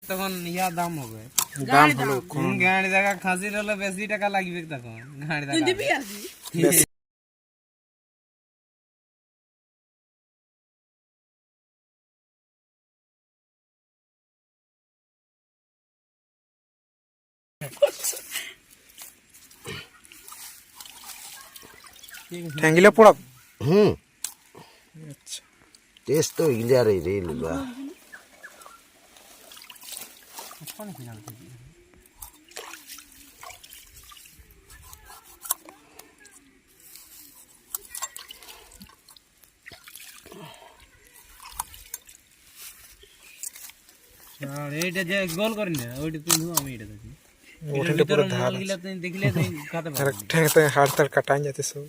তখন ইয়া দাম হবে, দাম হলো গাড়ি জায়গা খাসির হলে বেশি টাকা লাগবে তখন গাড়ি তুই দিবি জায়গা আসি ঠ্যাঙ্গিলে পড়া। আচ্ছা টেস্ট তো ইলিয়ার রে লুগা আর এইটা যে গোল করেন না ওইটা তুই আমি এটা দেখি ওটা পুরো ধার গিলা তুই দেখলে তুই খাতে আর পারবি ঠ্যাংতে হাড় তার কাটাই যাতে সব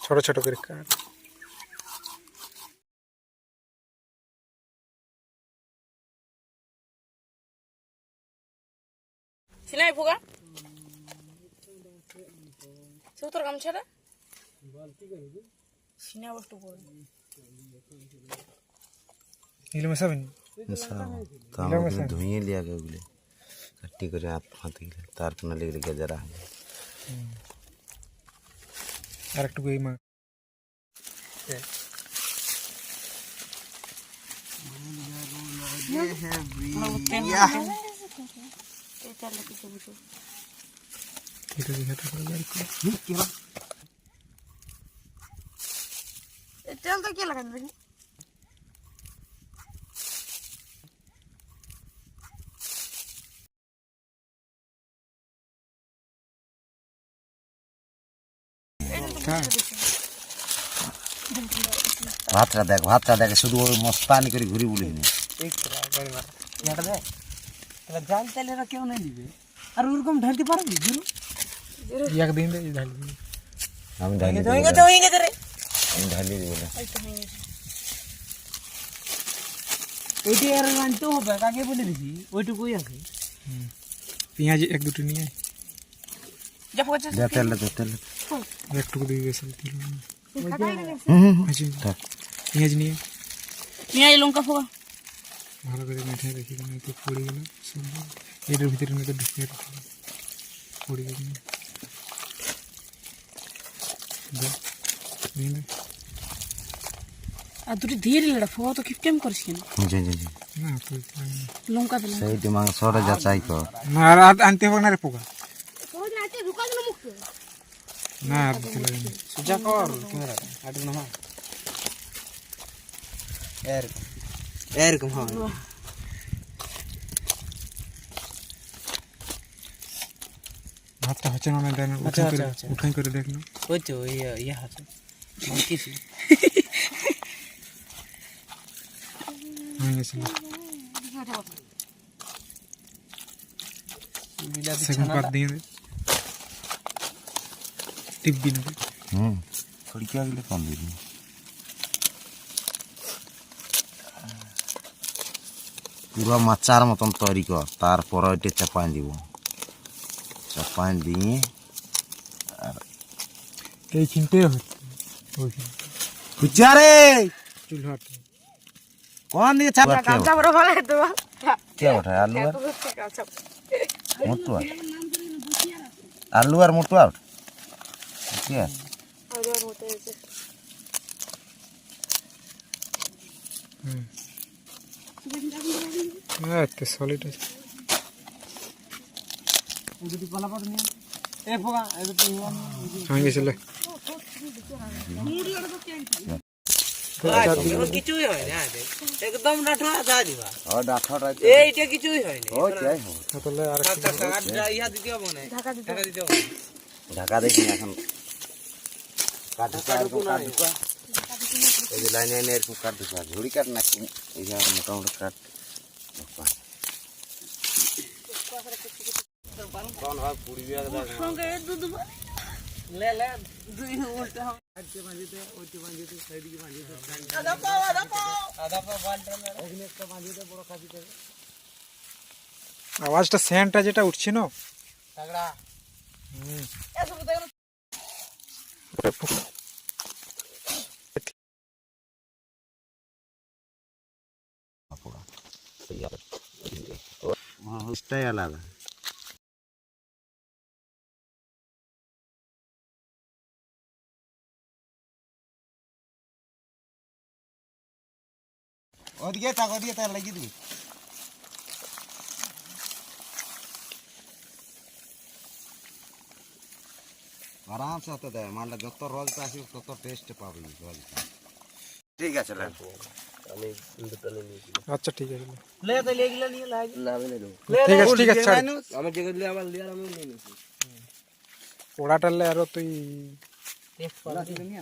ছোট ছোট করে কাট। সিলাই ফুগা তোর গামছাটা সিনা বস্তু করে এগুলো মেশাবেন তাহলে ধুইয়ে লিয়া গে ওগুলো কাটি করে হাত গিলে তারপর না লেগে গেজারা আর একটু এই মা এটা দিঘাটা করে বের করে তেল তো কি লাগান দেখি ভাতটা দেখে শুধু ওই মস্তানি করে ঘুরি বলি জাল তেলেরা কেউ নাই দিবে আর ওরকম ঢালতে পারবি একদিন রে ঢালি আমি ঢালি আমি ঢালি দিব না ওইটা আর আনতে হবে আগে বলে দিছি ওইটুকুই আছে পেঁয়াজ এক দুটো নিয়ে যা পড়ছে তেল একটু দিয়ে বেশি দিল থাক পেঁয়াজ নিয়ে পেঁয়াজ লঙ্কা ফুগা ভালো করে মেঠে রেখে দিন একটু পড়ে গেল এটার ভিতরে মধ্যে ঢুকিয়ে পড়ে গেল আর দুটি ধীরে লড়া ফুগা তো কিপটেম করিস কেন না তো লঙ্কা দিলাম সেইটি মাংসটা যা চাই কর না আর আনতে হবে না রে পোকা না আর দিতে লাগে না সুজা কর ক্যামেরা আটু না এরকম হ্যাঁ ভাতটা হচ্ছে না দেন উঠাই করে দেখ না ওই তো ইয়া আছে কিছু হয়ে গেছিল বিলাতি সেকেন্ড পার্ট দিয়ে দে টিপবি না খড়িকা গেলে কম দিবি পুরো মাচার মতন তৈরি কর তারপর ওইটা চাপাই দিব চাপাই দিয়ে এই চিনতে হচ্ছে খুচারে চুলহাট কোন দিকে চাপা গামছা বড় ভালো তো কে ওঠে আলু আর মোটু আর ঠিক আছে এত সলিড আছে যদি পালাপাট নিয়ে এ ফোকা এটা তুই হয়ে গেছিল কিছুই হয় না একদম ডাঠা দা দিবা ও ডাঠাটা এইটা কিছুই হয় না ও চাই হবে তাহলে আর ইয়া দিতে হবে না ঢাকা দিতে হবে ঢাকা দেখি এখন এই যে লাইনে লাইনে এরকম কাট দিতে হবে ঝুড়ি কাট না এই যে মোটামুটি কাট কোন ভাগ পুরি বিয়া সঙ্গে দুধ ले ले দুই উল্টা হবে আজকে বাঁধিতে ওইটি বাঁধিতে সাইডে বাঁধিতে আদা পাও বালটা মেরে এখানে একটা বাঁধিতে বড় কাটিতে আওয়াজটা সেন্টটা যেটা উঠছে না তাগড়া এসব দেখো Apa? হুসটাই আলাদা। ওদিকে লাগিয়ে দিবি। আরামসে হতে দেয়, মালটা যত রোলটা আসবে তত টেস্ট পাবি রোলটা। ঠিক আছে আচ্ছা ঠিক আছে ले तो ले गिला नहीं लाग ना मैंने दो ঠিক আছে ছাড়। हमें जगह ले आवाज लिया हमें ले लो পোড়াটালে আরো তুই टेस्ट पा नहीं